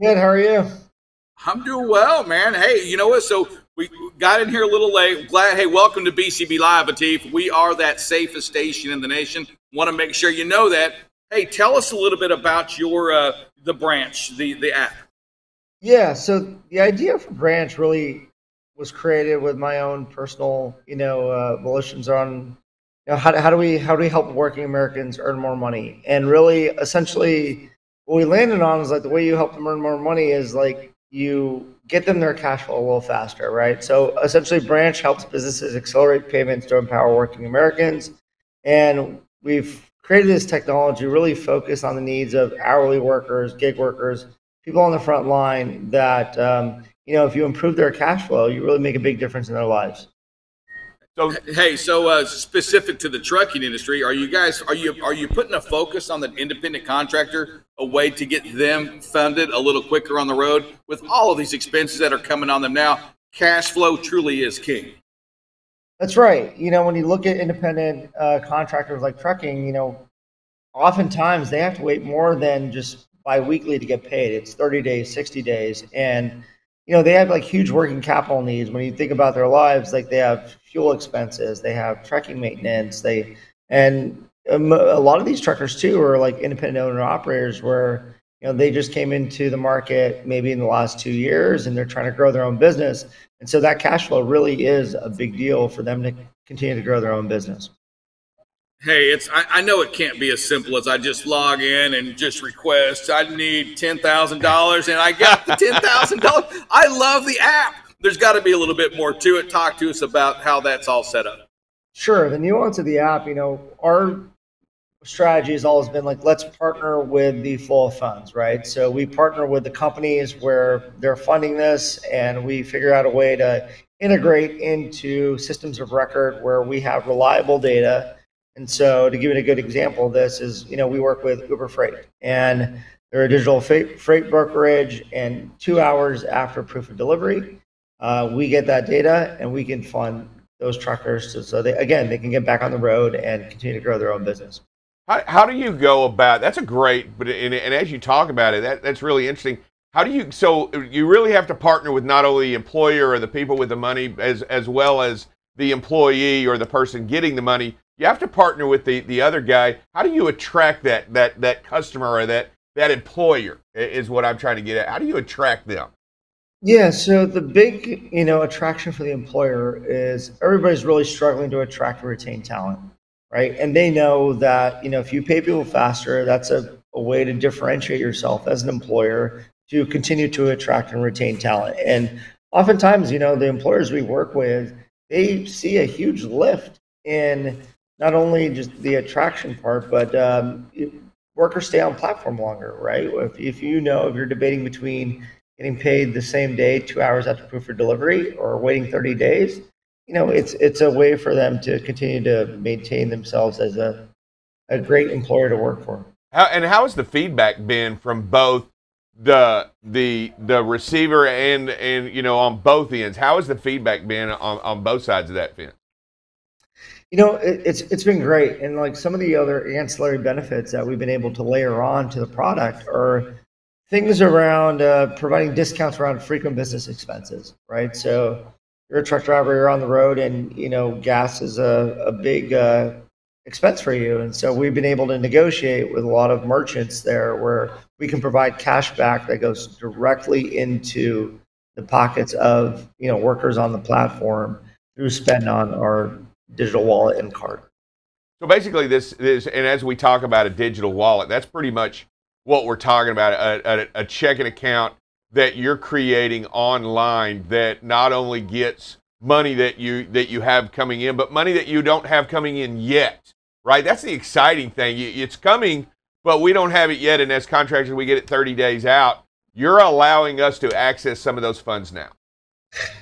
Good, how are you? I'm doing well, man. Hey, you know what? So we got in here a little late. Glad. Hey, welcome to BCB Live, Atif. We are that safest station in the nation. Want to make sure you know that. Hey, tell us a little bit about your the branch, the app. Yeah, so the idea for Branch really was created with my own personal, volitions on, how do we help working Americans earn more money? And really, essentially, what we landed on is like the way you help them earn more money is like you get them their cash flow a little faster, right? So essentially, Branch helps businesses accelerate payments to empower working Americans, and we've created this technology really focused on the needs of hourly workers, gig workers, people on the front line that if you improve their cash flow, you really make a big difference in their lives. So hey, specific to the trucking industry, are you putting a focus on the independent contractor, a way to get them funded a little quicker on the road with all of these expenses that are coming on them now? Cash flow truly is king. That's right. When you look at independent contractors like trucking, oftentimes they have to wait more than just biweekly to get paid. It's 30 days, 60 days. And, they have like huge working capital needs. When you think about their lives, like they have fuel expenses, they have trucking maintenance, a lot of these truckers too are like independent owner operators where, they just came into the market maybe in the last 2 years and they're trying to grow their own business. And so that cash flow really is a big deal for them to continue to grow their own business. Hey, I know it can't be as simple as I just log in and just request I need $10,000 and I got the $10,000. I love the app. There's got to be a little bit more to it. Talk to us about how that's all set up. Sure. The nuance of the app, our strategy has always been like, let's partner with the flow of funds, right? So we partner with the companies where they're funding this, and we figure out a way to integrate into systems of record where we have reliable data. And so to give you a good example of this is, we work with Uber Freight, and they're a digital freight brokerage, and 2 hours after proof of delivery, we get that data and we can fund those truckers so they can get back on the road and continue to grow their own business. How do you go about that's a great, but and as you talk about it, that's really interesting. How do you, so you really have to partner with not only the employer or the people with the money as well as the employee or the person getting the money. You have to partner with the other guy. How do you attract that customer or that employer is what I'm trying to get at. How do you attract them? Yeah, so the big, attraction for the employer is everybody's really struggling to attract and retain talent, right? And they know that, if you pay people faster, that's a way to differentiate yourself as an employer to continue to attract and retain talent. And oftentimes, the employers we work with, they see a huge lift in not only just the attraction part, but workers stay on platform longer, right? If you're debating between getting paid the same day, 2 hours after proof of delivery, or waiting 30 days, it's a way for them to continue to maintain themselves as a great employer to work for. How has the feedback been from both the receiver and on both ends? How has the feedback been on both sides of that fence? It's been great, and like some of the other ancillary benefits that we've been able to layer on to the product are things around providing discounts around frequent business expenses, right? So you're a truck driver, you're on the road, and gas is a big expense for you. And so we've been able to negotiate with a lot of merchants there where we can provide cash back that goes directly into the pockets of workers on the platform through spend on our digital wallet and card. So basically, this and as we talk about a digital wallet, that's pretty much what we're talking about, a checking account that you're creating online that not only gets money that you have coming in, but money that you don't have coming in yet, right? That's the exciting thing. It's coming, but we don't have it yet, and as contractors, we get it 30 days out. You're allowing us to access some of those funds now.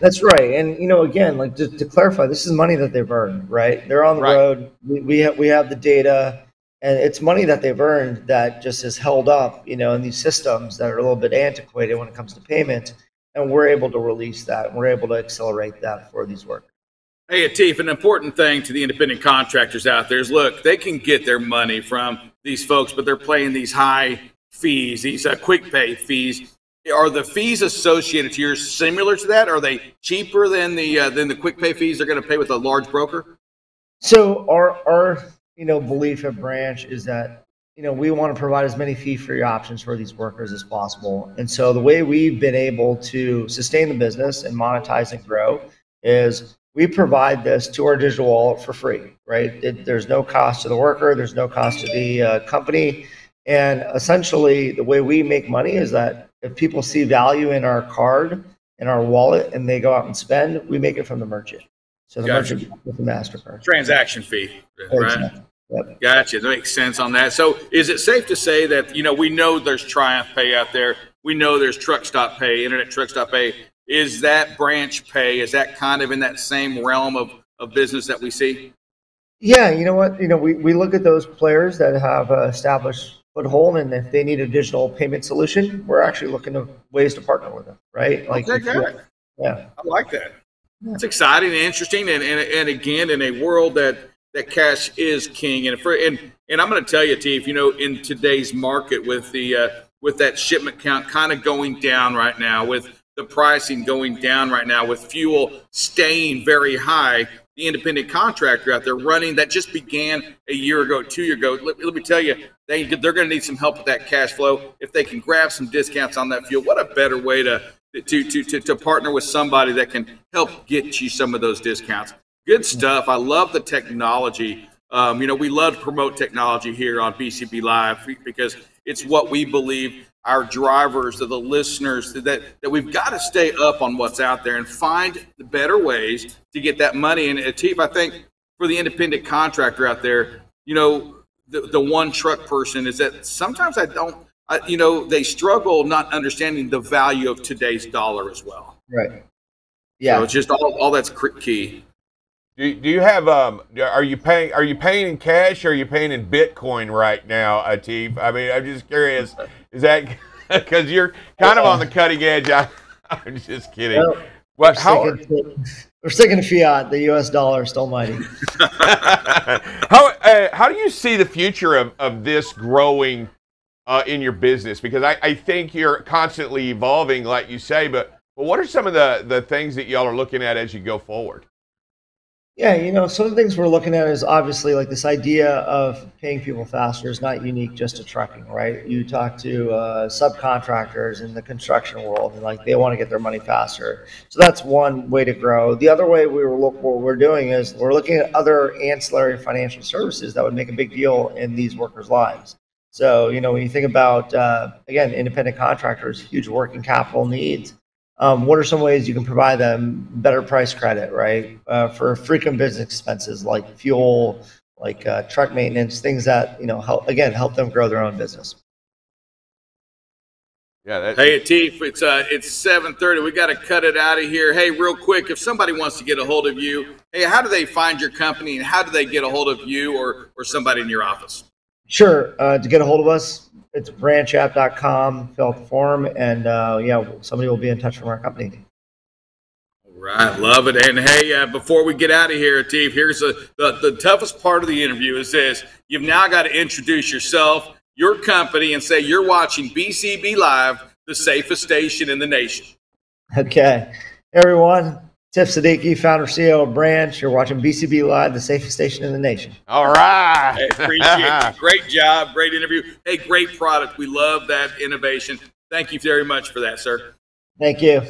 That's right. And, again, like just to clarify, this is money that they've earned, right? They're on the road. We have the data, and it's money that they've earned that just is held up, in these systems that are a little bit antiquated when it comes to payment. And we're able to release that. We're able to accelerate that for these workers. Hey, Atif, an important thing to the independent contractors out there is, look, they can get their money from these folks, but they're paying these high fees, these quick pay fees. are the fees associated to yours similar to that? Are they cheaper than the quick pay fees they're going to pay with a large broker? So our belief at Branch is that we want to provide as many fee-free options for these workers as possible. And so the way we've been able to sustain the business and monetize and grow is we provide this to our digital wallet for free, right? There's no cost to the worker, there's no cost to the company. And essentially the way we make money is that if people see value in our card, in our wallet, and they go out and spend, we make it from the merchant. So the merchant with the MasterCard. Transaction fee, right? Exactly. Yep. Gotcha. That makes sense on that. So is it safe to say that, we know there's Triumph Pay out there. We know there's Truck Stop Pay, Internet Truck Stop Pay. Is that Branch Pay, is that kind of in that same realm of business that we see? Yeah, you know what? We look at those players that have established foothold, and if they need a digital payment solution, we're actually looking at ways to partner with them, right? Like, yeah, I like that. Yeah. It's exciting and interesting, and again, in a world that cash is king, and I'm going to tell you, Atif, in today's market with with that shipment count kind of going down right now, with the pricing going down right now, with fuel staying very high, the independent contractor out there running that just began a year ago, 2 years ago. Let me tell you, they're going to need some help with that cash flow. If they can grab some discounts on that fuel, what a better way to partner with somebody that can help get you some of those discounts. Good stuff. I love the technology. We love to promote technology here on BCB Live because it's what we believe our drivers, the listeners, that we've got to stay up on what's out there and find the better ways to get that money. And Atif, I think for the independent contractor out there, the one truck person is that sometimes they struggle not understanding the value of today's dollar as well. Right. Yeah. So it's just all that's key. Do you have are you paying in cash or are you paying in Bitcoin right now, Atif? I mean, I'm just curious. Is that because you're kind of on the cutting edge? I'm just kidding. Well, we're sticking to fiat. The U.S. dollar is still mighty. How do you see the future of this growing in your business? Because I think you're constantly evolving, like you say. But what are some of the things that y'all are looking at as you go forward? Yeah, some of the things we're looking at is obviously like this idea of paying people faster is not unique just to trucking, right? You talk to subcontractors in the construction world, and like they want to get their money faster. So that's one way to grow. The other way what we're doing is we're looking at other ancillary financial services that would make a big deal in these workers' lives. So, when you think about, again, independent contractors, huge working capital needs. What are some ways you can provide them better price credit, right? For frequent business expenses like fuel, like truck maintenance, things that, help them grow their own business. Yeah. Hey, Atif, it's 7:30. We got to cut it out of here. Hey, real quick, if somebody wants to get a hold of you, hey, how do they find your company and how do they get a hold of you or somebody in your office? Sure. To get a hold of us, it's branchapp.com, fill out the form, and somebody will be in touch from our company. All right, love it. And hey, before we get out of here, Atif, here's the toughest part of the interview is this. You've now got to introduce yourself, your company, and say you're watching BCB Live, the safest station in the nation. Okay. Hey, everyone. Atif Siddiqi, founder, CEO of Branch. You're watching BCB Live, the safest station in the nation. All right. Hey, appreciate you. Great job. Great interview. Hey, great product. We love that innovation. Thank you very much for that, sir. Thank you.